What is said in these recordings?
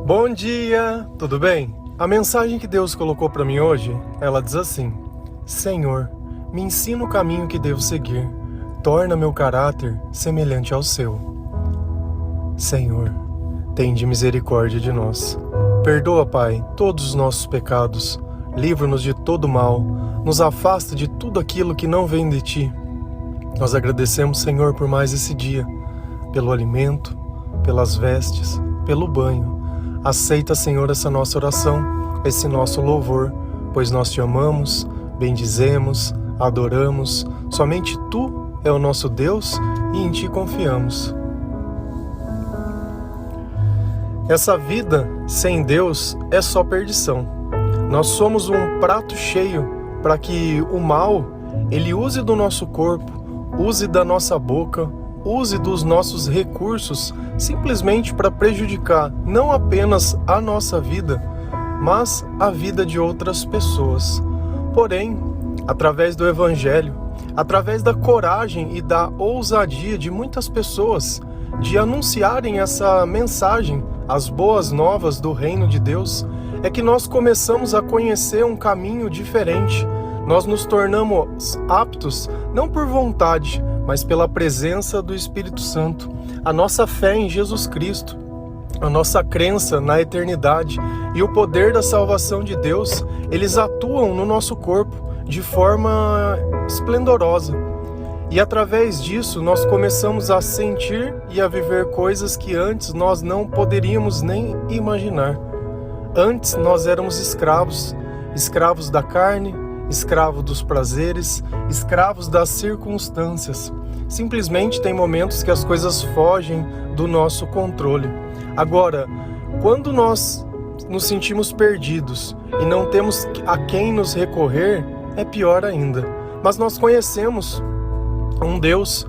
Bom dia, tudo bem? A mensagem que Deus colocou para mim hoje, ela diz assim: Senhor, me ensina o caminho que devo seguir, torna meu caráter semelhante ao seu. Senhor, tende misericórdia de nós. Perdoa, Pai, todos os nossos pecados, livra-nos de todo mal, nos afasta de tudo aquilo que não vem de Ti. Nós agradecemos, Senhor, por mais esse dia, pelo alimento, pelas vestes, pelo banho. Aceita, Senhor, essa nossa oração, esse nosso louvor, pois nós Te amamos, bendizemos, adoramos. Somente Tu é o nosso Deus e em Ti confiamos. Essa vida sem Deus é só perdição. Nós somos um prato cheio para que o mal, ele use do nosso corpo, use da nossa boca, use dos nossos recursos simplesmente para prejudicar não apenas a nossa vida, mas a vida de outras pessoas. Porém, através do Evangelho, através da coragem e da ousadia de muitas pessoas de anunciarem essa mensagem, as boas novas do reino de Deus, é que nós começamos a conhecer um caminho diferente. Nós nos tornamos aptos, não por vontade, mas pela presença do Espírito Santo. A nossa fé em Jesus Cristo, a nossa crença na eternidade e o poder da salvação de Deus, eles atuam no nosso corpo de forma esplendorosa. E através disso nós começamos a sentir e a viver coisas que antes nós não poderíamos nem imaginar. Antes nós éramos escravos, escravos da carne, escravos dos prazeres, escravos das circunstâncias. Simplesmente tem momentos que as coisas fogem do nosso controle. Agora, quando nós nos sentimos perdidos e não temos a quem nos recorrer, é pior ainda. Mas nós conhecemos um Deus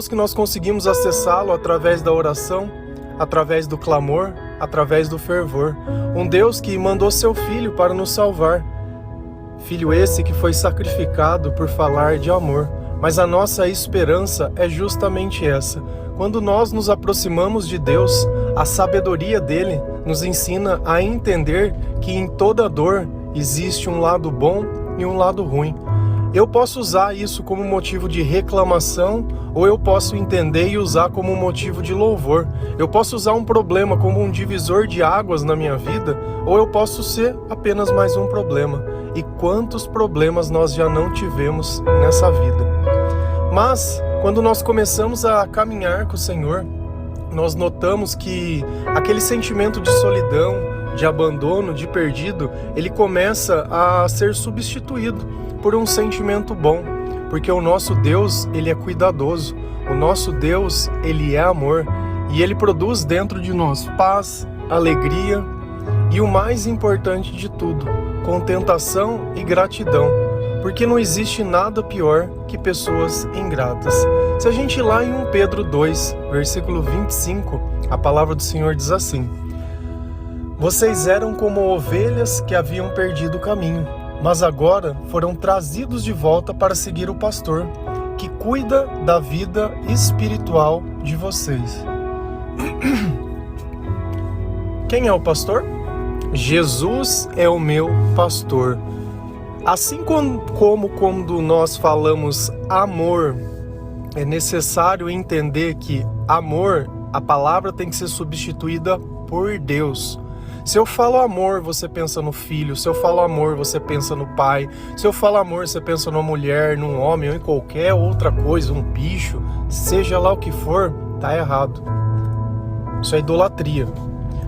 que nós conseguimos acessá-lo através da oração, através do clamor, através do fervor. Um Deus que mandou seu Filho para nos salvar. Filho esse que foi sacrificado por falar de amor. Mas a nossa esperança é justamente essa. Quando nós nos aproximamos de Deus, a sabedoria dele nos ensina a entender que em toda dor existe um lado bom e um lado ruim. Eu posso usar isso como motivo de reclamação, ou eu posso entender e usar como motivo de louvor. Eu posso usar um problema como um divisor de águas na minha vida, ou eu posso ser apenas mais um problema. E quantos problemas nós já não tivemos nessa vida. Mas, quando nós começamos a caminhar com o Senhor, nós notamos que aquele sentimento de solidão, de abandono, de perdido, ele começa a ser substituído por um sentimento bom, porque o nosso Deus, ele é cuidadoso, o nosso Deus, ele é amor, e ele produz dentro de nós paz, alegria e o mais importante de tudo, contentação e gratidão, porque não existe nada pior que pessoas ingratas. Se a gente ir lá em 1 Pedro 2, versículo 25, a palavra do Senhor diz assim: Vocês eram como ovelhas que haviam perdido o caminho, mas agora foram trazidos de volta para seguir o pastor, que cuida da vida espiritual de vocês. Quem é o pastor? Jesus é o meu pastor. Assim como quando nós falamos amor, é necessário entender que amor, a palavra tem que ser substituída por Deus. Se eu falo amor, você pensa no filho. Se eu falo amor, você pensa no pai. Se eu falo amor, você pensa numa mulher, num homem ou em qualquer outra coisa, um bicho. Seja lá o que for, tá errado. Isso é idolatria.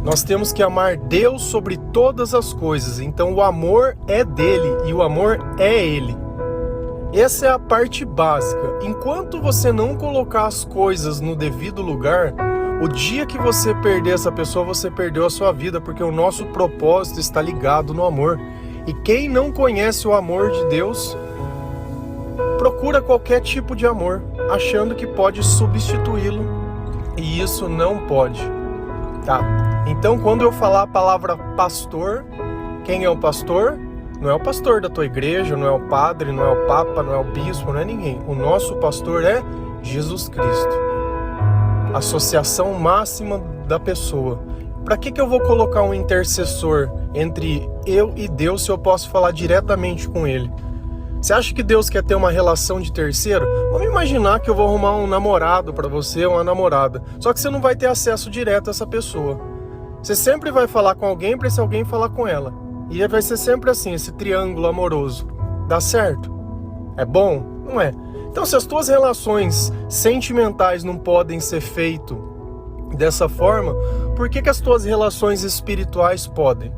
Nós temos que amar Deus sobre todas as coisas. Então o amor é dele e o amor é ele. Essa é a parte básica. Enquanto você não colocar as coisas no devido lugar, o dia que você perder essa pessoa, você perdeu a sua vida, porque o nosso propósito está ligado no amor. E quem não conhece o amor de Deus, procura qualquer tipo de amor, achando que pode substituí-lo. E isso não pode. Tá? Então, quando eu falar a palavra pastor, quem é o pastor? Não é o pastor da tua igreja, não é o padre, não é o papa, não é o bispo, não é ninguém. O nosso pastor é Jesus Cristo. Associação máxima da pessoa. Para que eu vou colocar um intercessor entre eu e Deus se eu posso falar diretamente com Ele? Você acha que Deus quer ter uma relação de terceiro? Vamos imaginar que eu vou arrumar um namorado para você, uma namorada. Só que você não vai ter acesso direto a essa pessoa. Você sempre vai falar com alguém para esse alguém falar com ela. E vai ser sempre assim, esse triângulo amoroso. Dá certo? É bom? Não é. Então, se as tuas relações sentimentais não podem ser feitas dessa forma, por que as tuas relações espirituais podem?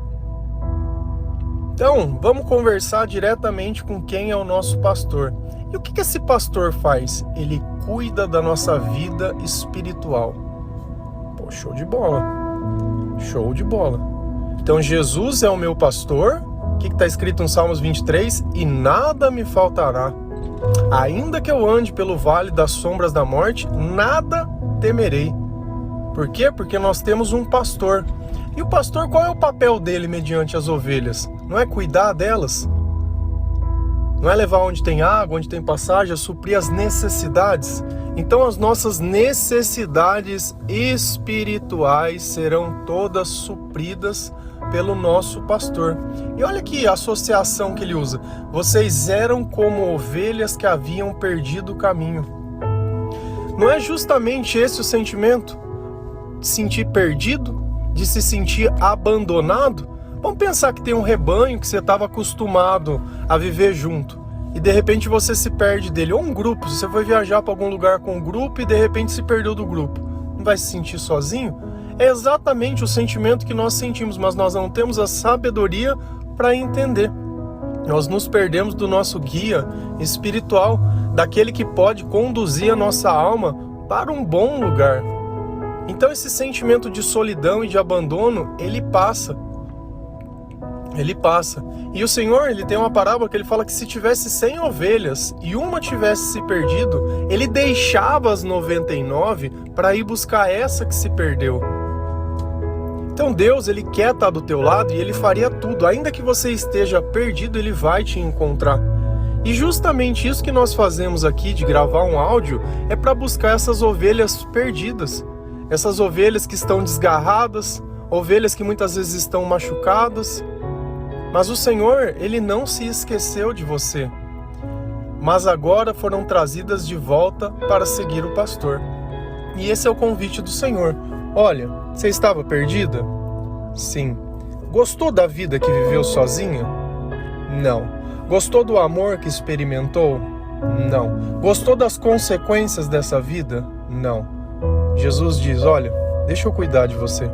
Então, vamos conversar diretamente com quem é o nosso pastor. E o que esse pastor faz? Ele cuida da nossa vida espiritual. Pô, show de bola. Show de bola. Então, Jesus é o meu pastor. O que está escrito no Salmos 23? E nada me faltará. Ainda que eu ande pelo vale das sombras da morte, nada temerei. Por quê? Porque nós temos um pastor. E o pastor, qual é o papel dele mediante as ovelhas? Não é cuidar delas? Não é levar onde tem água, onde tem passagem, é suprir as necessidades? Então as nossas necessidades espirituais serão todas supridas pelo nosso pastor. E olha que associação que ele usa. Vocês eram como ovelhas que haviam perdido o caminho. Não é justamente esse o sentimento? De se sentir perdido? De se sentir abandonado? Vamos pensar que tem um rebanho que você estava acostumado a viver junto. E de repente você se perde dele. Ou um grupo, você foi viajar para algum lugar com um grupo e de repente se perdeu do grupo. Não vai se sentir sozinho? É exatamente o sentimento que nós sentimos, mas nós não temos a sabedoria para entender. Nós nos perdemos do nosso guia espiritual, daquele que pode conduzir a nossa alma para um bom lugar. Então esse sentimento de solidão e de abandono, ele passa. Ele passa. E o Senhor, ele tem uma parábola que ele fala que se tivesse 100 ovelhas e uma tivesse se perdido, ele deixava as 99 para ir buscar essa que se perdeu. Então Deus, ele quer estar do teu lado e ele faria tudo. Ainda que você esteja perdido, ele vai te encontrar. E justamente isso que nós fazemos aqui, de gravar um áudio, é para buscar essas ovelhas perdidas. Essas ovelhas que estão desgarradas, ovelhas que muitas vezes estão machucadas. Mas o Senhor, ele não se esqueceu de você. Mas agora foram trazidas de volta para seguir o pastor. E esse é o convite do Senhor. Olha, você estava perdida? Sim. Gostou da vida que viveu sozinha? Não. Gostou do amor que experimentou? Não. Gostou das consequências dessa vida? Não. Jesus diz, olha, deixa eu cuidar de você.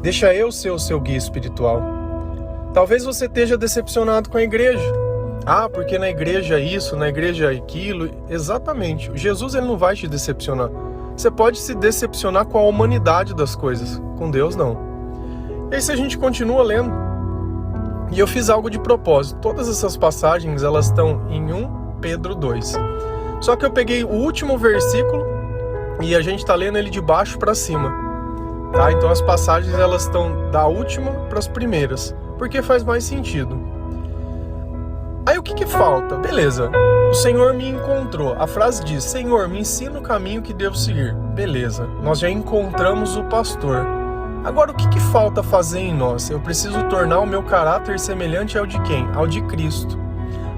Deixa eu ser o seu guia espiritual. Talvez você esteja decepcionado com a igreja. Ah, porque na igreja isso, na igreja aquilo. Exatamente. Jesus, ele não vai te decepcionar. Você pode se decepcionar com a humanidade das coisas. Com Deus, não. E aí, se a gente continua lendo, e eu fiz algo de propósito. Todas essas passagens, elas estão em 1 Pedro 2. Só que eu peguei o último versículo e a gente está lendo ele de baixo para cima. Tá? Então as passagens, elas estão da última para as primeiras, porque faz mais sentido. Aí o que falta? Beleza, o Senhor me encontrou. A frase diz, Senhor, me ensina o caminho que devo seguir. Beleza, nós já encontramos o pastor. Agora o que falta fazer em nós? Eu preciso tornar o meu caráter semelhante ao de quem? Ao de Cristo.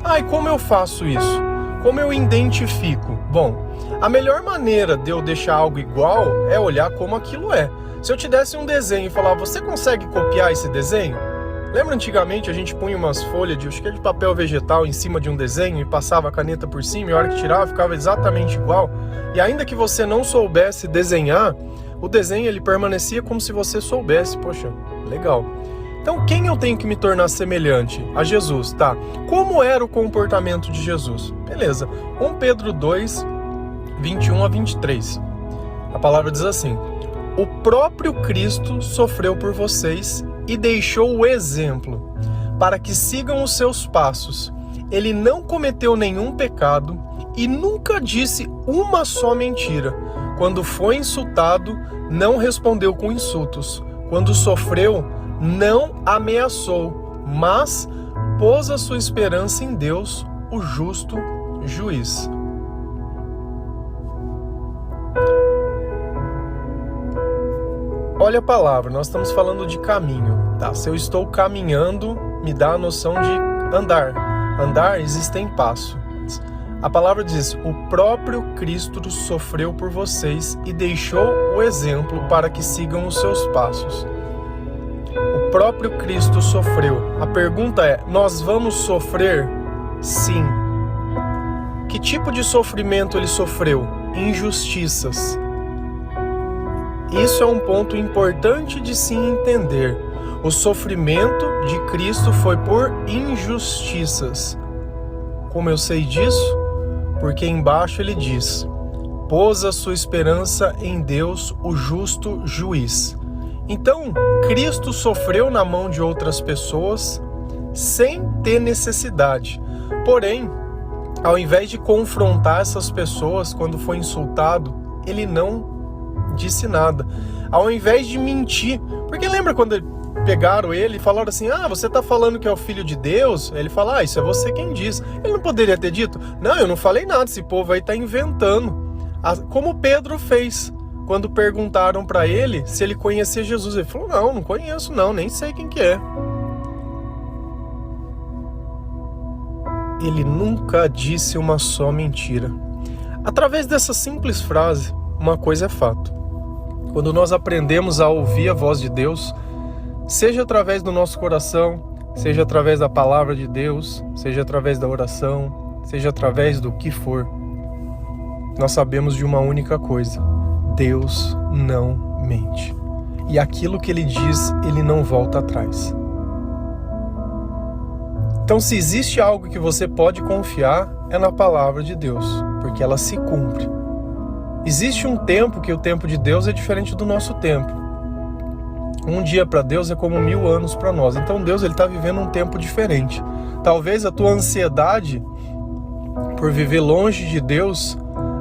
Ah, e como eu faço isso? Como eu identifico? Bom, a melhor maneira de eu deixar algo igual é olhar como aquilo é. Se eu te desse um desenho e falar, você consegue copiar esse desenho? Lembra antigamente a gente punha umas folhas de, acho que é de papel vegetal em cima de um desenho e passava a caneta por cima e a hora que tirava ficava exatamente igual? E ainda que você não soubesse desenhar, o desenho ele permanecia como se você soubesse. Poxa, legal. Então quem eu tenho que me tornar semelhante? A Jesus, tá? Como era o comportamento de Jesus? Beleza. 1 Pedro 2, 21 a 23. A palavra diz assim, o próprio Cristo sofreu por vocês e deixou o exemplo, para que sigam os seus passos. Ele não cometeu nenhum pecado e nunca disse uma só mentira. Quando foi insultado, não respondeu com insultos. Quando sofreu, não ameaçou, mas pôs a sua esperança em Deus, o justo juiz. olha a palavra, nós estamos falando de caminho, tá? Se eu estou caminhando, me dá a noção de andar. Andar, existem passos. A palavra diz, o próprio Cristo sofreu por vocês e deixou o exemplo para que sigam os seus passos. O próprio Cristo sofreu. A pergunta é, nós vamos sofrer? Sim. Que tipo de sofrimento ele sofreu? Injustiças. Isso é um ponto importante de se entender. O sofrimento de Cristo foi por injustiças. Como eu sei disso? Porque embaixo ele diz, pôs a sua esperança em Deus, o justo juiz. Então, Cristo sofreu na mão de outras pessoas sem ter necessidade. Porém, ao invés de confrontar essas pessoas quando foi insultado, ele não disse nada. Ao invés de mentir, porque lembra quando pegaram ele e falaram assim, você tá falando que é o filho de Deus? Ele fala, isso é você quem diz. Ele não poderia ter dito, não, eu não falei nada, esse povo aí tá inventando. Como Pedro fez, quando perguntaram para ele se ele conhecia Jesus. Ele falou, não conheço não, nem sei quem que é. Ele nunca disse uma só mentira. Através dessa simples frase, uma coisa é fato. Quando nós aprendemos a ouvir a voz de Deus, seja através do nosso coração, seja através da palavra de Deus, seja através da oração, seja através do que for, nós sabemos de uma única coisa: Deus não mente. E aquilo que Ele diz, Ele não volta atrás. Então, se existe algo que você pode confiar, é na palavra de Deus, porque ela se cumpre. Existe um tempo que o tempo de Deus é diferente do nosso tempo. Um dia para Deus é como 1000 anos para nós. Então Deus está vivendo um tempo diferente. Talvez a tua ansiedade por viver longe de Deus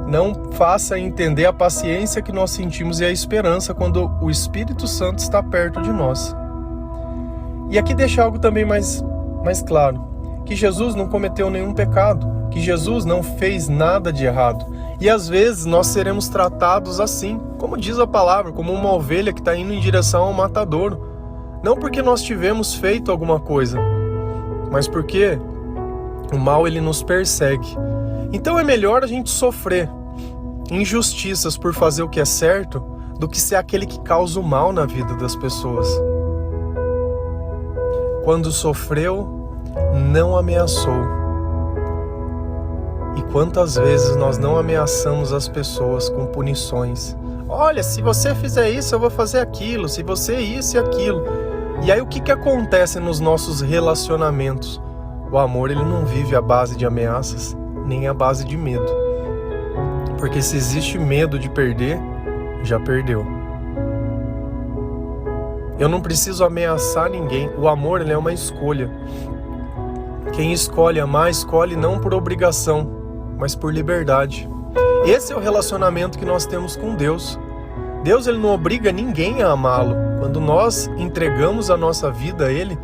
não faça entender a paciência que nós sentimos e a esperança quando o Espírito Santo está perto de nós. E aqui deixa algo também mais claro, que Jesus não cometeu nenhum pecado, que Jesus não fez nada de errado. E às vezes nós seremos tratados assim, como diz a palavra, como uma ovelha que está indo em direção ao matadouro. Não porque nós tivemos feito alguma coisa, mas porque o mal ele nos persegue. Então é melhor a gente sofrer injustiças por fazer o que é certo do que ser aquele que causa o mal na vida das pessoas. Quando sofreu, não ameaçou. E quantas vezes nós não ameaçamos as pessoas com punições? Olha, se você fizer isso, eu vou fazer aquilo. Se você isso e aquilo. E aí o que acontece nos nossos relacionamentos? O amor ele não vive à base de ameaças, nem à base de medo. Porque se existe medo de perder, já perdeu. Eu não preciso ameaçar ninguém. O amor ele é uma escolha. Quem escolhe amar, escolhe não por obrigação, mas por liberdade. Esse é o relacionamento que nós temos com Deus. Deus ele não obriga ninguém a amá-lo. Quando nós entregamos a nossa vida a Ele,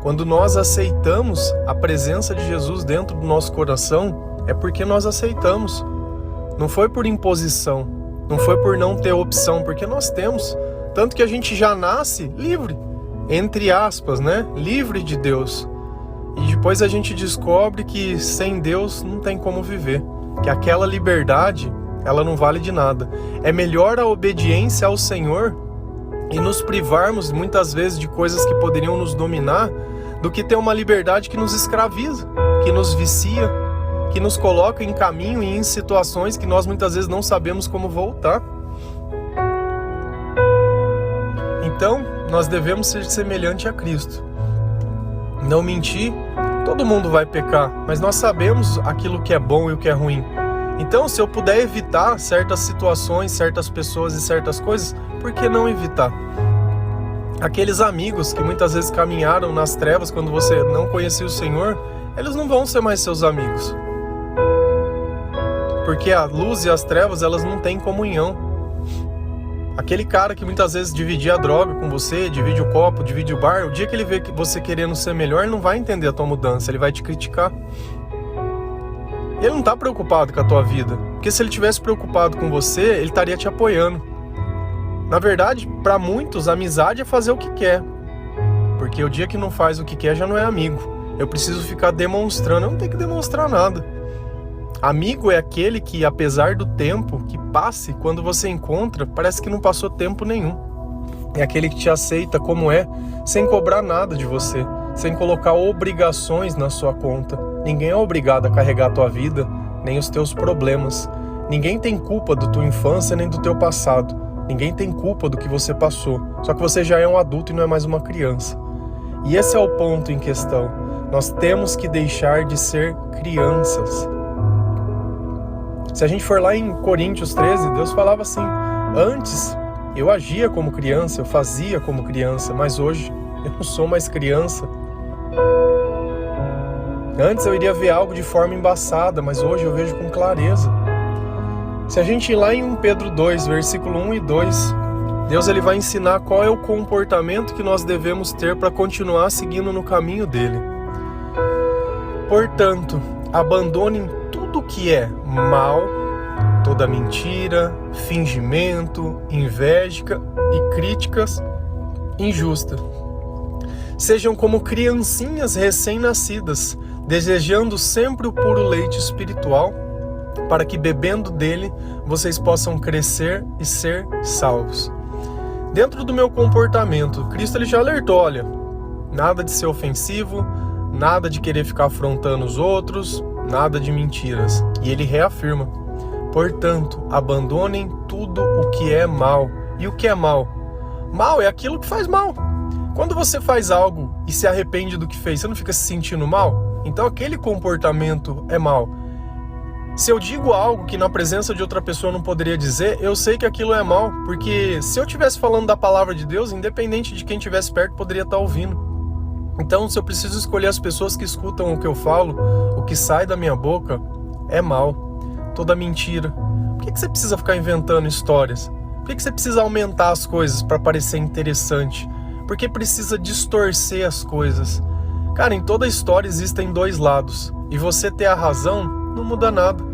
quando nós aceitamos a presença de Jesus dentro do nosso coração, é porque nós aceitamos. Não foi por imposição, não foi por não ter opção, porque nós temos. Tanto que a gente já nasce livre, entre aspas, né? Livre de Deus. E depois a gente descobre que sem Deus não tem como viver. Que aquela liberdade, ela não vale de nada. É melhor a obediência ao Senhor e nos privarmos muitas vezes de coisas que poderiam nos dominar do que ter uma liberdade que nos escraviza, que nos vicia, que nos coloca em caminho e em situações que nós muitas vezes não sabemos como voltar. Então, nós devemos ser semelhante a Cristo. Não mentir, todo mundo vai pecar, mas nós sabemos aquilo que é bom e o que é ruim. Então, se eu puder evitar certas situações, certas pessoas e certas coisas, por que não evitar? Aqueles amigos que muitas vezes caminharam nas trevas quando você não conhecia o Senhor, eles não vão ser mais seus amigos. Porque a luz e as trevas, elas não têm comunhão. Aquele cara que muitas vezes dividia a droga com você, divide o copo, divide o bar, o dia que ele vê você querendo ser melhor, ele não vai entender a tua mudança, ele vai te criticar. E ele não está preocupado com a tua vida, porque se ele tivesse preocupado com você, ele estaria te apoiando. Na verdade, para muitos, amizade é fazer o que quer. Porque o dia que não faz o que quer já não é amigo. Eu preciso ficar demonstrando, eu não tenho que demonstrar nada. Amigo é aquele que, apesar do tempo que passe, quando você encontra, parece que não passou tempo nenhum. É aquele que te aceita como é, sem cobrar nada de você, sem colocar obrigações na sua conta. Ninguém é obrigado a carregar a tua vida, nem os teus problemas. Ninguém tem culpa da tua infância, nem do teu passado. Ninguém tem culpa do que você passou. Só que você já é um adulto e não é mais uma criança. E esse é o ponto em questão. Nós temos que deixar de ser crianças. Se a gente for lá em Coríntios 13, Deus falava assim: antes eu agia como criança, eu fazia como criança, mas hoje eu não sou mais criança. Antes eu iria ver algo de forma embaçada, mas hoje eu vejo com clareza. Se a gente ir lá em 1 Pedro 2, versículo 1 e 2, Deus ele vai ensinar qual é o comportamento que nós devemos ter para continuar seguindo no caminho dele. Portanto, abandonem tudo que é mal, toda mentira, fingimento, inveja e críticas injustas. Sejam como criancinhas recém-nascidas, desejando sempre o puro leite espiritual, para que bebendo dele vocês possam crescer e ser salvos. Dentro do meu comportamento, Cristo ele já alertou, olha, nada de ser ofensivo, nada de querer ficar afrontando os outros, nada de mentiras. E ele reafirma: portanto, abandonem tudo o que é mal. E o que é mal? Mal é aquilo que faz mal. Quando você faz algo e se arrepende do que fez, você não fica se sentindo mal? Então aquele comportamento é mal. Se eu digo algo que na presença de outra pessoa eu não poderia dizer, eu sei que aquilo é mal, porque se eu estivesse falando da palavra de Deus, independente de quem estivesse perto, poderia estar ouvindo. Então, se eu preciso escolher as pessoas que escutam o que eu falo, o que sai da minha boca é mal, toda mentira. Por que você precisa ficar inventando histórias? Por que você precisa aumentar as coisas para parecer interessante? Por que precisa distorcer as coisas? Cara, em toda história existem dois lados, e você ter a razão não muda nada.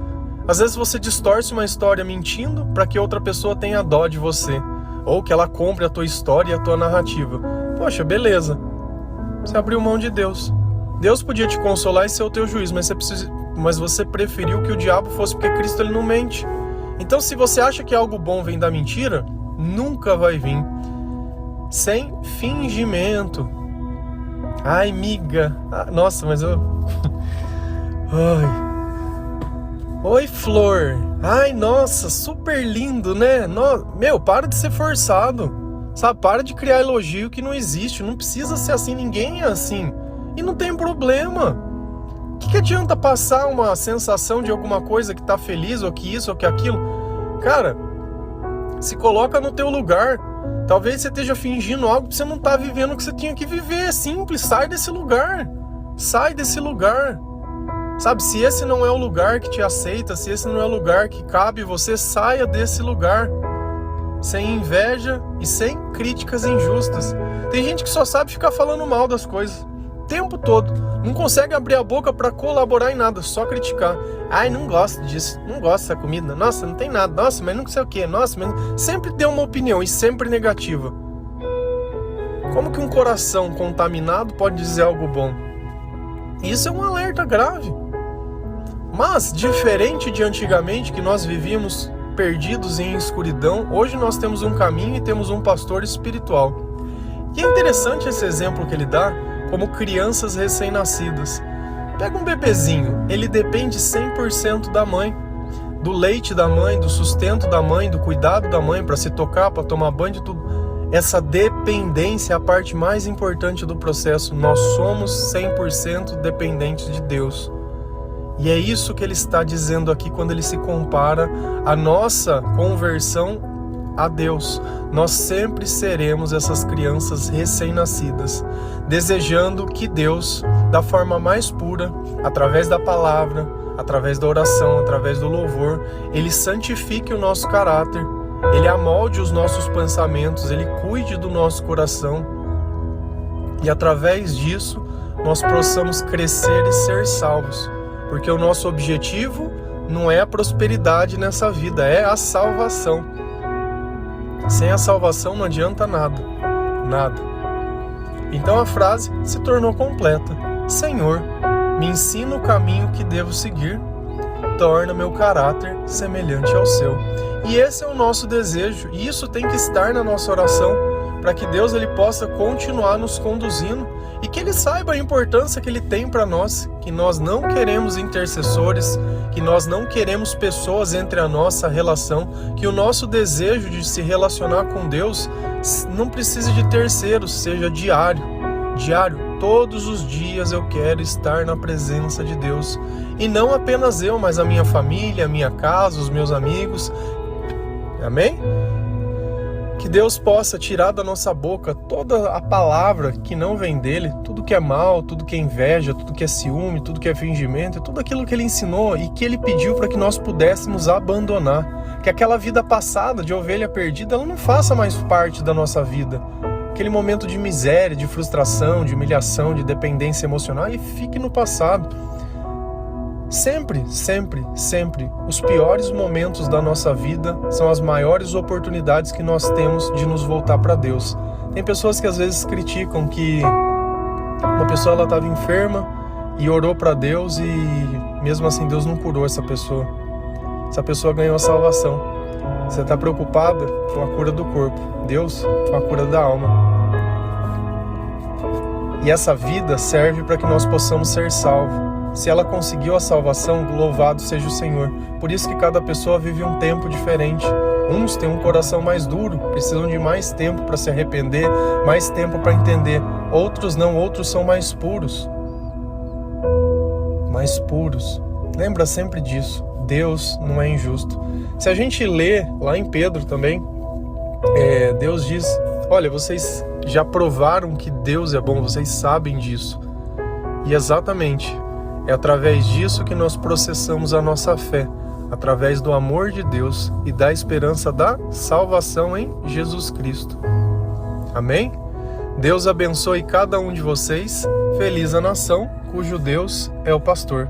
Às vezes você distorce uma história mentindo para que outra pessoa tenha dó de você, ou que ela compre a tua história e a tua narrativa. Poxa, beleza. Você abriu mão de Deus. Deus podia te consolar e ser o teu juiz, mas você preferiu que o diabo fosse, porque Cristo ele não mente. Então, se você acha que algo bom vem da mentira, nunca vai vir. Sem fingimento. Ai, miga. Nossa, mas eu... Ai... Oi, flor. Ai, nossa, super lindo, né? Meu, para de ser forçado. Sabe, para de criar elogio que não existe. Não precisa ser assim, ninguém é assim. E não tem problema. O que adianta passar uma sensação de alguma coisa que tá feliz, ou que isso, ou que aquilo? Cara, se coloca no teu lugar. Talvez você esteja fingindo algo que você não tá vivendo o que você tinha que viver. É simples, sai desse lugar. Sai desse lugar. Sabe, se esse não é o lugar que te aceita, se esse não é o lugar que cabe, você saia desse lugar. Sem inveja e sem críticas injustas. Tem gente que só sabe ficar falando mal das coisas o tempo todo. Não consegue abrir a boca para colaborar em nada, só criticar. Ai, não gosto disso, não gosto dessa comida. Nossa, não tem nada. Nossa, mas não sei o que. Nossa, mas... Sempre deu uma opinião e sempre negativa. Como que um coração contaminado pode dizer algo bom? Isso é um alerta grave. Mas, diferente de antigamente, que nós vivíamos perdidos em escuridão, hoje nós temos um caminho e temos um pastor espiritual. E é interessante esse exemplo que ele dá, como crianças recém-nascidas. Pega um bebezinho, ele depende 100% da mãe, do leite da mãe, do sustento da mãe, do cuidado da mãe, para se tocar, para tomar banho, de tudo. Essa dependência é a parte mais importante do processo. Nós somos 100% dependentes de Deus. E é isso que ele está dizendo aqui quando ele se compara a nossa conversão a Deus. Nós sempre seremos essas crianças recém-nascidas, desejando que Deus, da forma mais pura, através da palavra, através da oração, através do louvor, Ele santifique o nosso caráter, Ele amolde os nossos pensamentos, Ele cuide do nosso coração, e através disso nós possamos crescer e ser salvos. Porque o nosso objetivo não é a prosperidade nessa vida, é a salvação. Sem a salvação não adianta nada, nada. Então a frase se tornou completa. Senhor, me ensina o caminho que devo seguir, torna meu caráter semelhante ao seu. E esse é o nosso desejo, e isso tem que estar na nossa oração, para que Deus ele possa continuar nos conduzindo e que Ele saiba a importância que Ele tem para nós, que nós não queremos intercessores, que nós não queremos pessoas entre a nossa relação, que o nosso desejo de se relacionar com Deus não precise de terceiros, seja diário, todos os dias eu quero estar na presença de Deus, e não apenas eu, mas a minha família, a minha casa, os meus amigos, amém? Que Deus possa tirar da nossa boca toda a palavra que não vem dele, tudo que é mal, tudo que é inveja, tudo que é ciúme, tudo que é fingimento, tudo aquilo que ele ensinou e que ele pediu para que nós pudéssemos abandonar. Que aquela vida passada de ovelha perdida, ela não faça mais parte da nossa vida. Aquele momento de miséria, de frustração, de humilhação, de dependência emocional, ele fique no passado. Sempre, sempre, sempre, os piores momentos da nossa vida são as maiores oportunidades que nós temos de nos voltar para Deus. Tem pessoas que às vezes criticam que uma pessoa ela estava enferma e orou para Deus e mesmo assim Deus não curou essa pessoa. Essa pessoa ganhou a salvação. Você está preocupada com a cura do corpo, Deus com a cura da alma. E essa vida serve para que nós possamos ser salvos. Se ela conseguiu a salvação, louvado seja o Senhor. Por isso que cada pessoa vive um tempo diferente. Uns têm um coração mais duro, precisam de mais tempo para se arrepender, mais tempo para entender. Outros não, outros são mais puros. Mais puros. Lembra sempre disso. Deus não é injusto. Se a gente lê lá em Pedro também, Deus diz, olha, vocês já provaram que Deus é bom, vocês sabem disso. E exatamente, é através disso que nós processamos a nossa fé, através do amor de Deus e da esperança da salvação em Jesus Cristo. Amém? Deus abençoe cada um de vocês. Feliz a nação cujo Deus é o pastor.